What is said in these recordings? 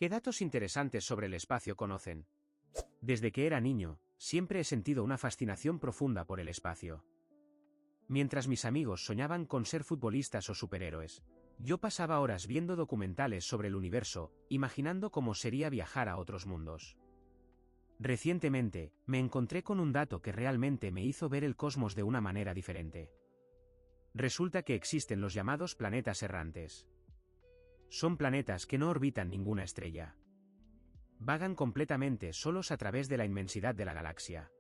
¿Qué datos interesantes sobre el espacio conocen? Desde que era niño, siempre he sentido una fascinación profunda por el espacio. Mientras mis amigos soñaban con ser futbolistas o superhéroes, yo pasaba horas viendo documentales sobre el universo, imaginando cómo sería viajar a otros mundos. Recientemente, me encontré con un dato que realmente me hizo ver el cosmos de una manera diferente. Resulta que existen los llamados planetas errantes. Son planetas que no orbitan ninguna estrella. Vagan completamente solos a través de la inmensidad de la galaxia.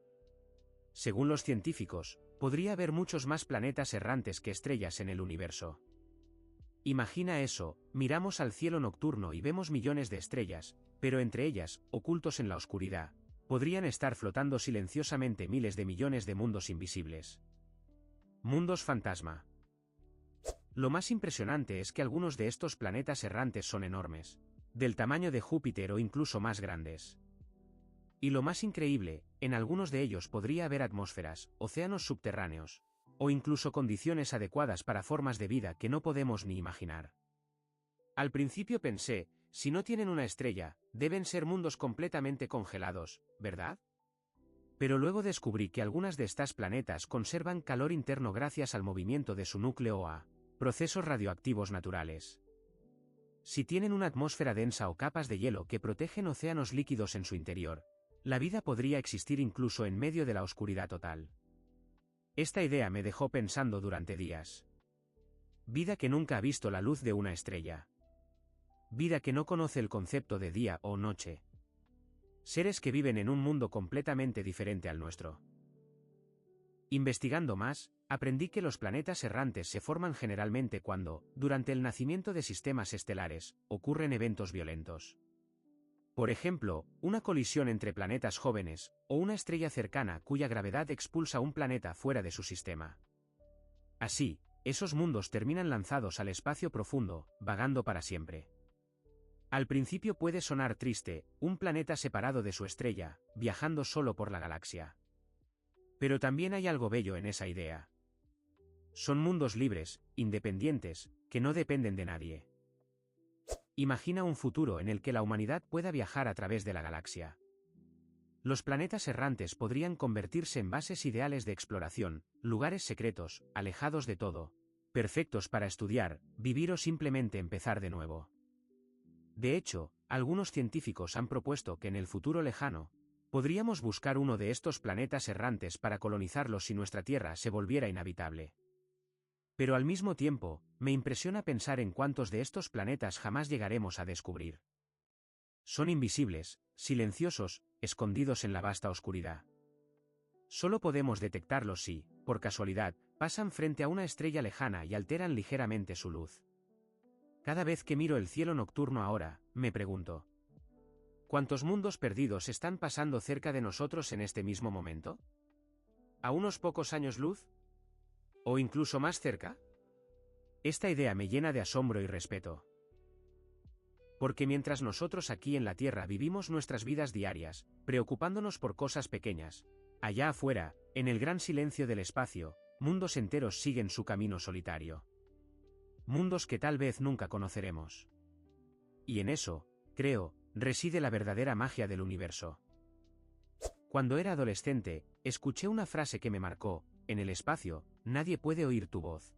Según los científicos, podría haber muchos más planetas errantes que estrellas en el universo. Imagina eso, miramos al cielo nocturno y vemos millones de estrellas, pero entre ellas, ocultos en la oscuridad, podrían estar flotando silenciosamente miles de millones de mundos invisibles. Mundos fantasma. Lo más impresionante es que algunos de estos planetas errantes son enormes, del tamaño de Júpiter o incluso más grandes. Y lo más increíble, en algunos de ellos podría haber atmósferas, océanos subterráneos, o incluso condiciones adecuadas para formas de vida que no podemos ni imaginar. Al principio pensé, si no tienen una estrella, deben ser mundos completamente congelados, ¿verdad? Pero luego descubrí que algunas de estas planetas conservan calor interno gracias al movimiento de su núcleo o a procesos radioactivos naturales. Si tienen una atmósfera densa o capas de hielo que protegen océanos líquidos en su interior, la vida podría existir incluso en medio de la oscuridad total. Esta idea me dejó pensando durante días. Vida que nunca ha visto la luz de una estrella. Vida que no conoce el concepto de día o noche. Seres que viven en un mundo completamente diferente al nuestro. Investigando más, aprendí que los planetas errantes se forman generalmente cuando, durante el nacimiento de sistemas estelares, ocurren eventos violentos. Por ejemplo, una colisión entre planetas jóvenes, o una estrella cercana cuya gravedad expulsa un planeta fuera de su sistema. Así, esos mundos terminan lanzados al espacio profundo, vagando para siempre. Al principio puede sonar triste, un planeta separado de su estrella, viajando solo por la galaxia. Pero también hay algo bello en esa idea. Son mundos libres, independientes, que no dependen de nadie. Imagina un futuro en el que la humanidad pueda viajar a través de la galaxia. Los planetas errantes podrían convertirse en bases ideales de exploración, lugares secretos, alejados de todo, perfectos para estudiar, vivir o simplemente empezar de nuevo. De hecho, algunos científicos han propuesto que en el futuro lejano, podríamos buscar uno de estos planetas errantes para colonizarlos si nuestra Tierra se volviera inhabitable. Pero al mismo tiempo, me impresiona pensar en cuántos de estos planetas jamás llegaremos a descubrir. Son invisibles, silenciosos, escondidos en la vasta oscuridad. Solo podemos detectarlos si, por casualidad, pasan frente a una estrella lejana y alteran ligeramente su luz. Cada vez que miro el cielo nocturno ahora, me pregunto: ¿cuántos mundos perdidos están pasando cerca de nosotros en este mismo momento? ¿A unos pocos años luz? ¿O incluso más cerca? Esta idea me llena de asombro y respeto. Porque mientras nosotros aquí en la Tierra vivimos nuestras vidas diarias, preocupándonos por cosas pequeñas, allá afuera, en el gran silencio del espacio, mundos enteros siguen su camino solitario. Mundos que tal vez nunca conoceremos. Y en eso, creo, reside la verdadera magia del universo. Cuando era adolescente, escuché una frase que me marcó: en el espacio, nadie puede oír tu voz.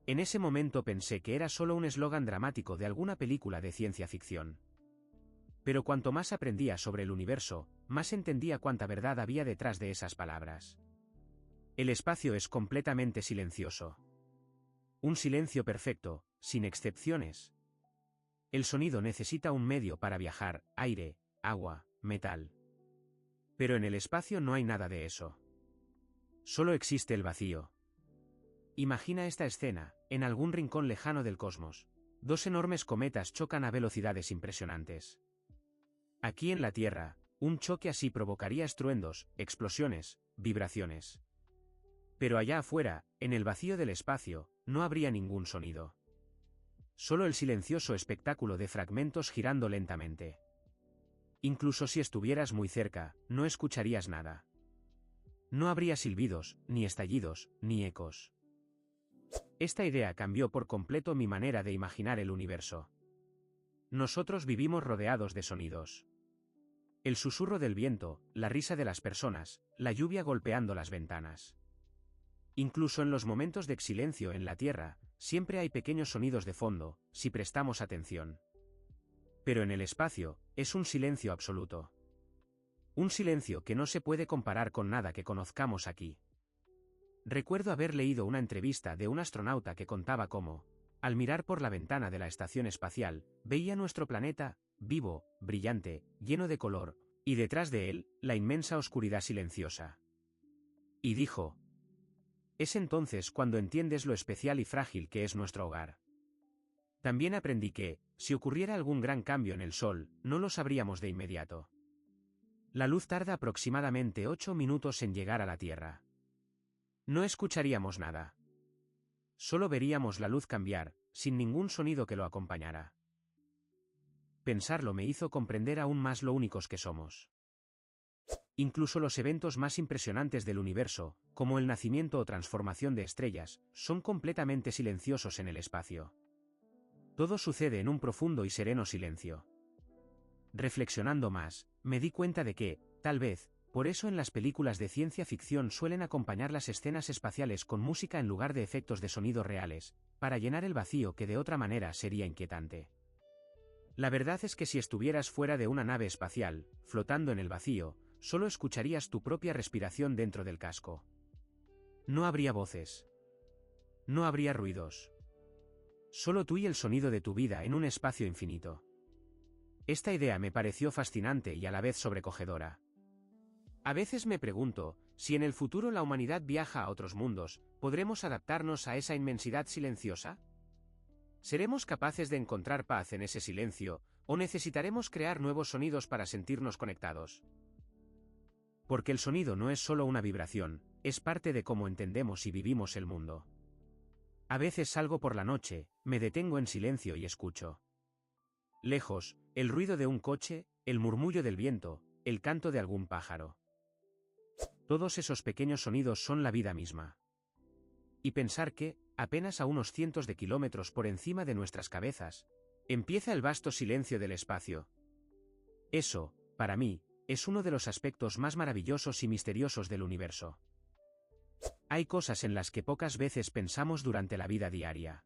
En ese momento pensé que era solo un eslogan dramático de alguna película de ciencia ficción. Pero cuanto más aprendía sobre el universo, más entendía cuánta verdad había detrás de esas palabras. El espacio es completamente silencioso. Un silencio perfecto, sin excepciones. El sonido necesita un medio para viajar: aire, agua, metal. Pero en el espacio no hay nada de eso. Solo existe el vacío. Imagina esta escena, en algún rincón lejano del cosmos. Dos enormes cometas chocan a velocidades impresionantes. Aquí en la Tierra, un choque así provocaría estruendos, explosiones, vibraciones. Pero allá afuera, en el vacío del espacio, no habría ningún sonido. Solo el silencioso espectáculo de fragmentos girando lentamente. Incluso si estuvieras muy cerca, no escucharías nada. No habría silbidos, ni estallidos, ni ecos. Esta idea cambió por completo mi manera de imaginar el universo. Nosotros vivimos rodeados de sonidos. El susurro del viento, la risa de las personas, la lluvia golpeando las ventanas. Incluso en los momentos de silencio en la Tierra, siempre hay pequeños sonidos de fondo, si prestamos atención. Pero en el espacio, es un silencio absoluto. Un silencio que no se puede comparar con nada que conozcamos aquí. Recuerdo haber leído una entrevista de un astronauta que contaba cómo, al mirar por la ventana de la estación espacial, veía nuestro planeta, vivo, brillante, lleno de color, y detrás de él, la inmensa oscuridad silenciosa. Y dijo: es entonces cuando entiendes lo especial y frágil que es nuestro hogar. También aprendí que, si ocurriera algún gran cambio en el Sol, no lo sabríamos de inmediato. La luz tarda aproximadamente 8 minutos en llegar a la Tierra. No escucharíamos nada. Solo veríamos la luz cambiar, sin ningún sonido que lo acompañara. Pensarlo me hizo comprender aún más lo únicos que somos. Incluso los eventos más impresionantes del universo, como el nacimiento o transformación de estrellas, son completamente silenciosos en el espacio. Todo sucede en un profundo y sereno silencio. Reflexionando más, me di cuenta de que, tal vez, por eso en las películas de ciencia ficción suelen acompañar las escenas espaciales con música en lugar de efectos de sonido reales, para llenar el vacío que de otra manera sería inquietante. La verdad es que si estuvieras fuera de una nave espacial, flotando en el vacío, solo escucharías tu propia respiración dentro del casco. No habría voces. No habría ruidos. Solo tú y el sonido de tu vida en un espacio infinito. Esta idea me pareció fascinante y a la vez sobrecogedora. A veces me pregunto, si en el futuro la humanidad viaja a otros mundos, ¿podremos adaptarnos a esa inmensidad silenciosa? ¿Seremos capaces de encontrar paz en ese silencio, o necesitaremos crear nuevos sonidos para sentirnos conectados? Porque el sonido no es solo una vibración, es parte de cómo entendemos y vivimos el mundo. A veces salgo por la noche, me detengo en silencio y escucho. Lejos, el ruido de un coche, el murmullo del viento, el canto de algún pájaro. Todos esos pequeños sonidos son la vida misma. Y pensar que, apenas a unos cientos de kilómetros por encima de nuestras cabezas, empieza el vasto silencio del espacio. Eso, para mí, es uno de los aspectos más maravillosos y misteriosos del universo. Hay cosas en las que pocas veces pensamos durante la vida diaria.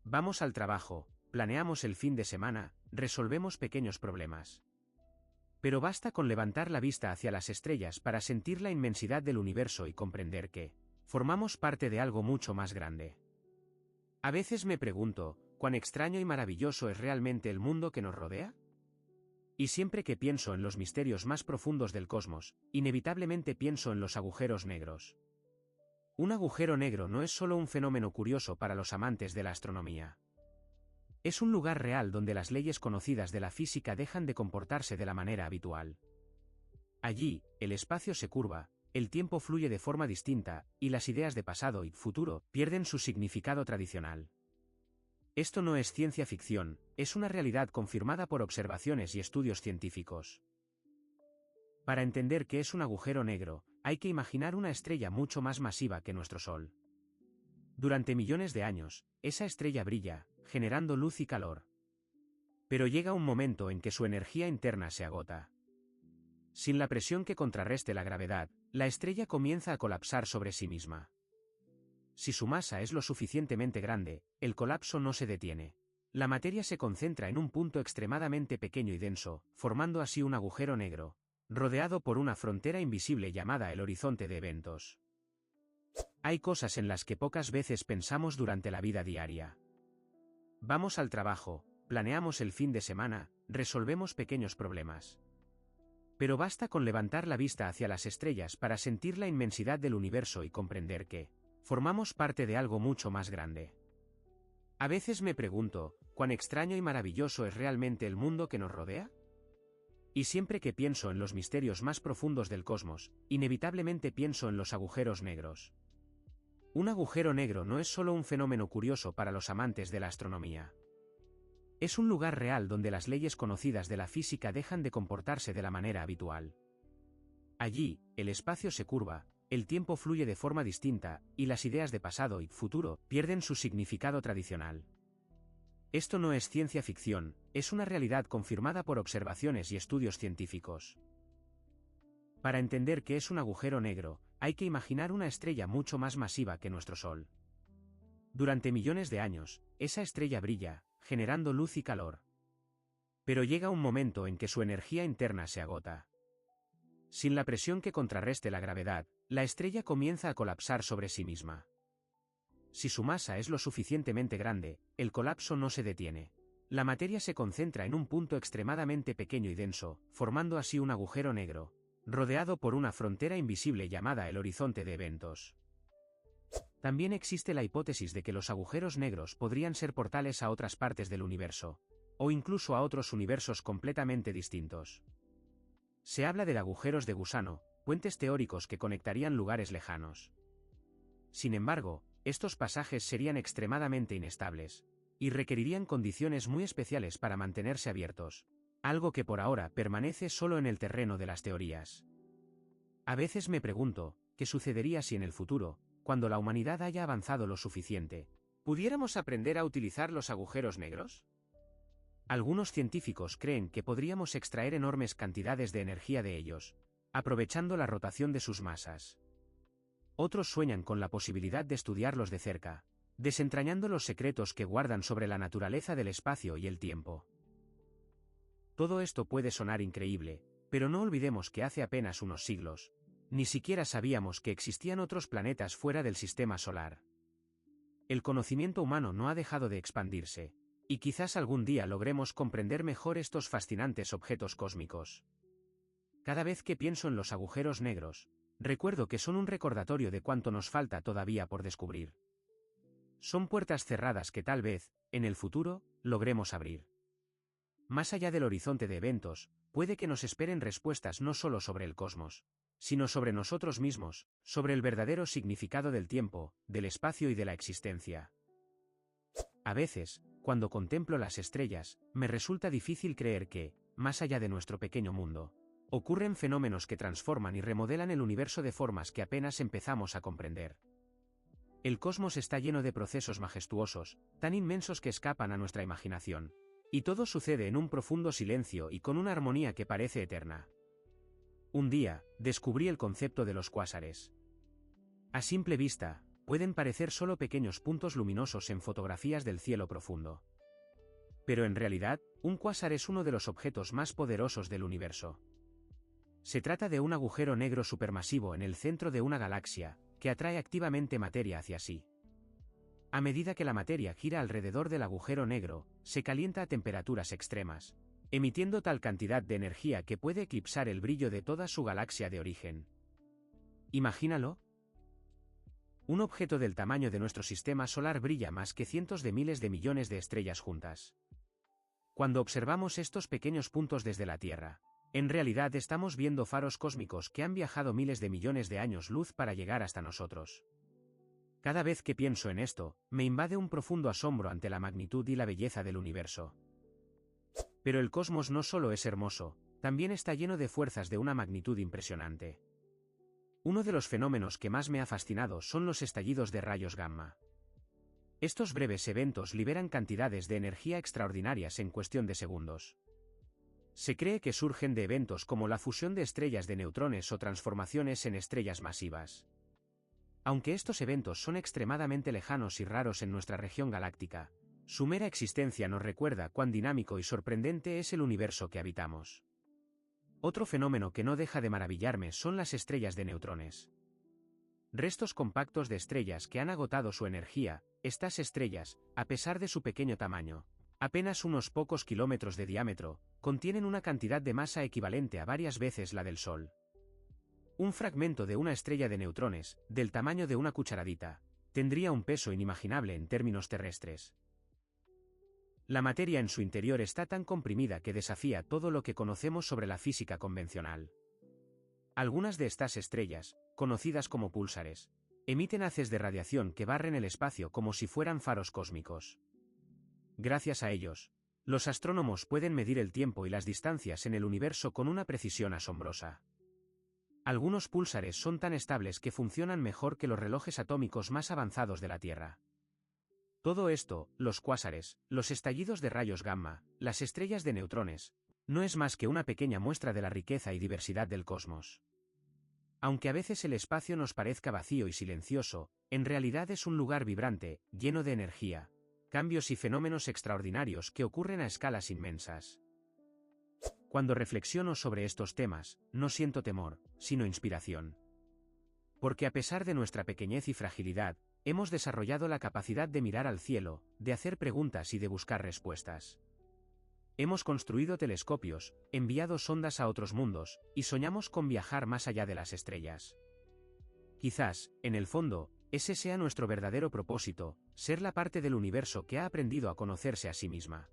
Vamos al trabajo, planeamos el fin de semana, resolvemos pequeños problemas. Pero basta con levantar la vista hacia las estrellas para sentir la inmensidad del universo y comprender que formamos parte de algo mucho más grande. A veces me pregunto, ¿cuán extraño y maravilloso es realmente el mundo que nos rodea? Y siempre que pienso en los misterios más profundos del cosmos, inevitablemente pienso en los agujeros negros. Un agujero negro no es solo un fenómeno curioso para los amantes de la astronomía. Es un lugar real donde las leyes conocidas de la física dejan de comportarse de la manera habitual. Allí, el espacio se curva, el tiempo fluye de forma distinta, y las ideas de pasado y futuro pierden su significado tradicional. Esto no es ciencia ficción, es una realidad confirmada por observaciones y estudios científicos. Para entender qué es un agujero negro, hay que imaginar una estrella mucho más masiva que nuestro Sol. Durante millones de años, esa estrella brilla, generando luz y calor. Pero llega un momento en que su energía interna se agota. Sin la presión que contrarreste la gravedad, la estrella comienza a colapsar sobre sí misma. Si su masa es lo suficientemente grande, el colapso no se detiene. La materia se concentra en un punto extremadamente pequeño y denso, formando así un agujero negro, rodeado por una frontera invisible llamada el horizonte de eventos. Hay cosas en las que pocas veces pensamos durante la vida diaria. Vamos al trabajo, planeamos el fin de semana, resolvemos pequeños problemas. Pero basta con levantar la vista hacia las estrellas para sentir la inmensidad del universo y comprender que formamos parte de algo mucho más grande. A veces me pregunto, ¿cuán extraño y maravilloso es realmente el mundo que nos rodea? Y siempre que pienso en los misterios más profundos del cosmos, inevitablemente pienso en los agujeros negros. Un agujero negro no es solo un fenómeno curioso para los amantes de la astronomía. Es un lugar real donde las leyes conocidas de la física dejan de comportarse de la manera habitual. Allí, el espacio se curva, el tiempo fluye de forma distinta, y las ideas de pasado y futuro pierden su significado tradicional. Esto no es ciencia ficción, es una realidad confirmada por observaciones y estudios científicos. Para entender qué es un agujero negro, hay que imaginar una estrella mucho más masiva que nuestro Sol. Durante millones de años, esa estrella brilla, generando luz y calor. Pero llega un momento en que su energía interna se agota. Sin la presión que contrarreste la gravedad, la estrella comienza a colapsar sobre sí misma. Si su masa es lo suficientemente grande, el colapso no se detiene. La materia se concentra en un punto extremadamente pequeño y denso, formando así un agujero negro, rodeado por una frontera invisible llamada el horizonte de eventos. También existe la hipótesis de que los agujeros negros podrían ser portales a otras partes del universo, o incluso a otros universos completamente distintos. Se habla de agujeros de gusano, puentes teóricos que conectarían lugares lejanos. Sin embargo, estos pasajes serían extremadamente inestables, y requerirían condiciones muy especiales para mantenerse abiertos, algo que por ahora permanece solo en el terreno de las teorías. A veces me pregunto, ¿qué sucedería si en el futuro, cuando la humanidad haya avanzado lo suficiente, pudiéramos aprender a utilizar los agujeros negros? Algunos científicos creen que podríamos extraer enormes cantidades de energía de ellos, aprovechando la rotación de sus masas. Otros sueñan con la posibilidad de estudiarlos de cerca, desentrañando los secretos que guardan sobre la naturaleza del espacio y el tiempo. Todo esto puede sonar increíble, pero no olvidemos que hace apenas unos siglos, ni siquiera sabíamos que existían otros planetas fuera del sistema solar. El conocimiento humano no ha dejado de expandirse, y quizás algún día logremos comprender mejor estos fascinantes objetos cósmicos. Cada vez que pienso en los agujeros negros, recuerdo que son un recordatorio de cuánto nos falta todavía por descubrir. Son puertas cerradas que tal vez, en el futuro, logremos abrir. Más allá del horizonte de eventos, puede que nos esperen respuestas no solo sobre el cosmos, sino sobre nosotros mismos, sobre el verdadero significado del tiempo, del espacio y de la existencia. A veces, cuando contemplo las estrellas, me resulta difícil creer que, más allá de nuestro pequeño mundo, ocurren fenómenos que transforman y remodelan el universo de formas que apenas empezamos a comprender. El cosmos está lleno de procesos majestuosos, tan inmensos que escapan a nuestra imaginación. Y todo sucede en un profundo silencio y con una armonía que parece eterna. Un día, descubrí el concepto de los cuásares. A simple vista, pueden parecer solo pequeños puntos luminosos en fotografías del cielo profundo. Pero en realidad, un cuásar es uno de los objetos más poderosos del universo. Se trata de un agujero negro supermasivo en el centro de una galaxia, que atrae activamente materia hacia sí. A medida que la materia gira alrededor del agujero negro, se calienta a temperaturas extremas, emitiendo tal cantidad de energía que puede eclipsar el brillo de toda su galaxia de origen. Imagínalo. Un objeto del tamaño de nuestro sistema solar brilla más que cientos de miles de millones de estrellas juntas. Cuando observamos estos pequeños puntos desde la Tierra, en realidad estamos viendo faros cósmicos que han viajado miles de millones de años luz para llegar hasta nosotros. Cada vez que pienso en esto, me invade un profundo asombro ante la magnitud y la belleza del universo. Pero el cosmos no solo es hermoso, también está lleno de fuerzas de una magnitud impresionante. Uno de los fenómenos que más me ha fascinado son los estallidos de rayos gamma. Estos breves eventos liberan cantidades de energía extraordinarias en cuestión de segundos. Se cree que surgen de eventos como la fusión de estrellas de neutrones o transformaciones en estrellas masivas. Aunque estos eventos son extremadamente lejanos y raros en nuestra región galáctica, su mera existencia nos recuerda cuán dinámico y sorprendente es el universo que habitamos. Otro fenómeno que no deja de maravillarme son las estrellas de neutrones. Restos compactos de estrellas que han agotado su energía. Estas estrellas, a pesar de su pequeño tamaño, apenas unos pocos kilómetros de diámetro, contienen una cantidad de masa equivalente a varias veces la del Sol. Un fragmento de una estrella de neutrones, del tamaño de una cucharadita, tendría un peso inimaginable en términos terrestres. La materia en su interior está tan comprimida que desafía todo lo que conocemos sobre la física convencional. Algunas de estas estrellas, conocidas como púlsares, emiten haces de radiación que barren el espacio como si fueran faros cósmicos. Gracias a ellos, los astrónomos pueden medir el tiempo y las distancias en el universo con una precisión asombrosa. Algunos púlsares son tan estables que funcionan mejor que los relojes atómicos más avanzados de la Tierra. Todo esto, los cuásares, los estallidos de rayos gamma, las estrellas de neutrones, no es más que una pequeña muestra de la riqueza y diversidad del cosmos. Aunque a veces el espacio nos parezca vacío y silencioso, en realidad es un lugar vibrante, lleno de energía, cambios y fenómenos extraordinarios que ocurren a escalas inmensas. Cuando reflexiono sobre estos temas, no siento temor, sino inspiración. Porque a pesar de nuestra pequeñez y fragilidad, hemos desarrollado la capacidad de mirar al cielo, de hacer preguntas y de buscar respuestas. Hemos construido telescopios, enviado sondas a otros mundos, y soñamos con viajar más allá de las estrellas. Quizás, en el fondo, ese sea nuestro verdadero propósito, ser la parte del universo que ha aprendido a conocerse a sí misma.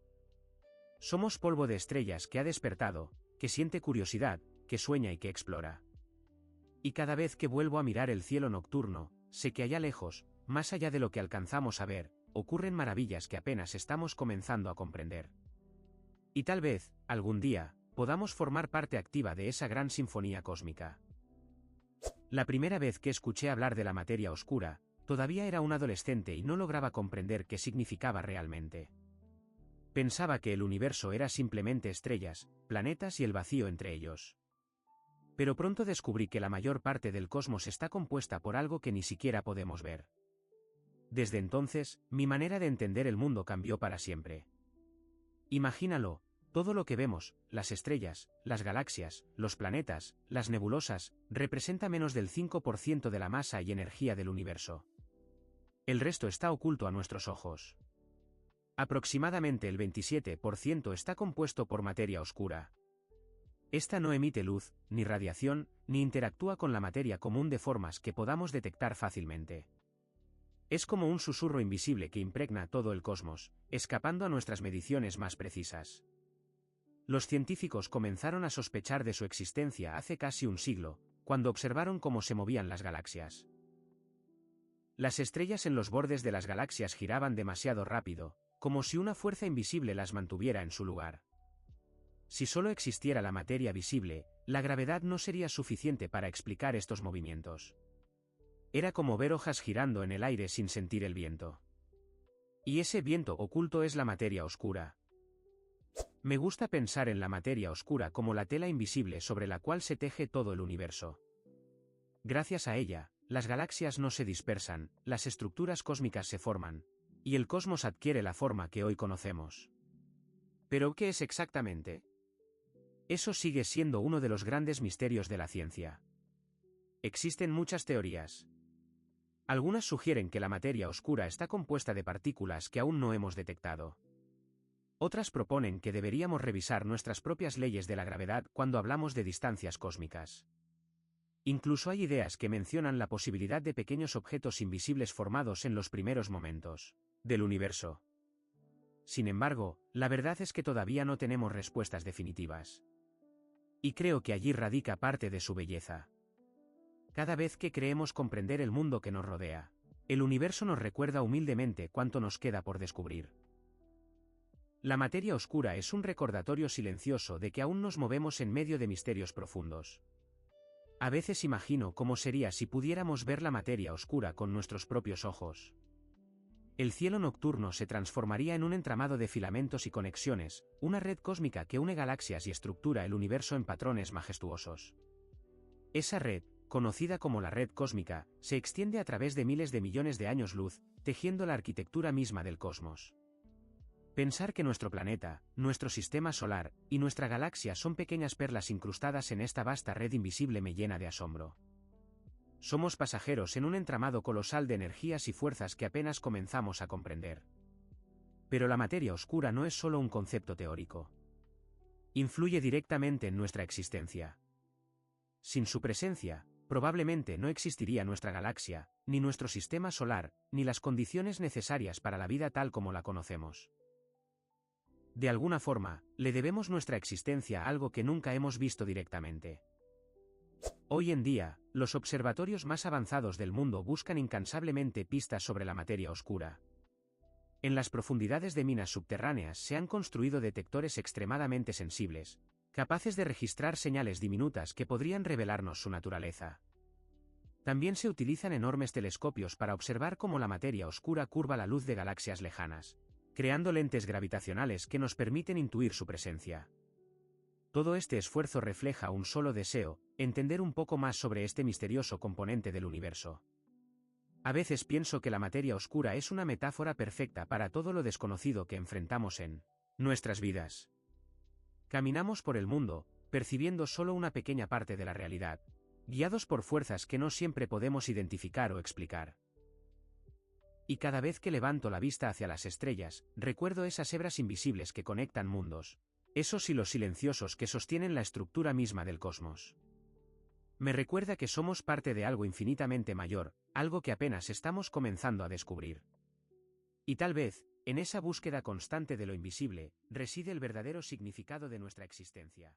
Somos polvo de estrellas que ha despertado, que siente curiosidad, que sueña y que explora. Y cada vez que vuelvo a mirar el cielo nocturno, sé que allá lejos, más allá de lo que alcanzamos a ver, ocurren maravillas que apenas estamos comenzando a comprender. Y tal vez, algún día, podamos formar parte activa de esa gran sinfonía cósmica. La primera vez que escuché hablar de la materia oscura, todavía era un adolescente y no lograba comprender qué significaba realmente. Pensaba que el universo era simplemente estrellas, planetas y el vacío entre ellos. Pero pronto descubrí que la mayor parte del cosmos está compuesta por algo que ni siquiera podemos ver. Desde entonces, mi manera de entender el mundo cambió para siempre. Imagínalo, todo lo que vemos, las estrellas, las galaxias, los planetas, las nebulosas, representa menos del 5% de la masa y energía del universo. El resto está oculto a nuestros ojos. Aproximadamente el 27% está compuesto por materia oscura. Esta no emite luz, ni radiación, ni interactúa con la materia común de formas que podamos detectar fácilmente. Es como un susurro invisible que impregna todo el cosmos, escapando a nuestras mediciones más precisas. Los científicos comenzaron a sospechar de su existencia hace casi un siglo, cuando observaron cómo se movían las galaxias. Las estrellas en los bordes de las galaxias giraban demasiado rápido, como si una fuerza invisible las mantuviera en su lugar. Si solo existiera la materia visible, la gravedad no sería suficiente para explicar estos movimientos. Era como ver hojas girando en el aire sin sentir el viento. Y ese viento oculto es la materia oscura. Me gusta pensar en la materia oscura como la tela invisible sobre la cual se teje todo el universo. Gracias a ella, las galaxias no se dispersan, las estructuras cósmicas se forman, y el cosmos adquiere la forma que hoy conocemos. ¿Pero qué es exactamente? Eso sigue siendo uno de los grandes misterios de la ciencia. Existen muchas teorías. Algunas sugieren que la materia oscura está compuesta de partículas que aún no hemos detectado. Otras proponen que deberíamos revisar nuestras propias leyes de la gravedad cuando hablamos de distancias cósmicas. Incluso hay ideas que mencionan la posibilidad de pequeños objetos invisibles formados en los primeros momentos del universo. Sin embargo, la verdad es que todavía no tenemos respuestas definitivas. Y creo que allí radica parte de su belleza. Cada vez que creemos comprender el mundo que nos rodea, el universo nos recuerda humildemente cuánto nos queda por descubrir. La materia oscura es un recordatorio silencioso de que aún nos movemos en medio de misterios profundos. A veces imagino cómo sería si pudiéramos ver la materia oscura con nuestros propios ojos. El cielo nocturno se transformaría en un entramado de filamentos y conexiones, una red cósmica que une galaxias y estructura el universo en patrones majestuosos. Esa red, conocida como la red cósmica, se extiende a través de miles de millones de años luz, tejiendo la arquitectura misma del cosmos. Pensar que nuestro planeta, nuestro sistema solar, y nuestra galaxia son pequeñas perlas incrustadas en esta vasta red invisible me llena de asombro. Somos pasajeros en un entramado colosal de energías y fuerzas que apenas comenzamos a comprender. Pero la materia oscura no es solo un concepto teórico. Influye directamente en nuestra existencia. Sin su presencia, probablemente no existiría nuestra galaxia, ni nuestro sistema solar, ni las condiciones necesarias para la vida tal como la conocemos. De alguna forma, le debemos nuestra existencia a algo que nunca hemos visto directamente. Hoy en día, los observatorios más avanzados del mundo buscan incansablemente pistas sobre la materia oscura. En las profundidades de minas subterráneas se han construido detectores extremadamente sensibles, capaces de registrar señales diminutas que podrían revelarnos su naturaleza. También se utilizan enormes telescopios para observar cómo la materia oscura curva la luz de galaxias lejanas, creando lentes gravitacionales que nos permiten intuir su presencia. Todo este esfuerzo refleja un solo deseo: entender un poco más sobre este misterioso componente del universo. A veces pienso que la materia oscura es una metáfora perfecta para todo lo desconocido que enfrentamos en nuestras vidas. Caminamos por el mundo, percibiendo solo una pequeña parte de la realidad, guiados por fuerzas que no siempre podemos identificar o explicar. Y cada vez que levanto la vista hacia las estrellas, recuerdo esas hebras invisibles que conectan mundos, esos hilos silenciosos que sostienen la estructura misma del cosmos. Me recuerda que somos parte de algo infinitamente mayor, algo que apenas estamos comenzando a descubrir. Y tal vez, en esa búsqueda constante de lo invisible, reside el verdadero significado de nuestra existencia.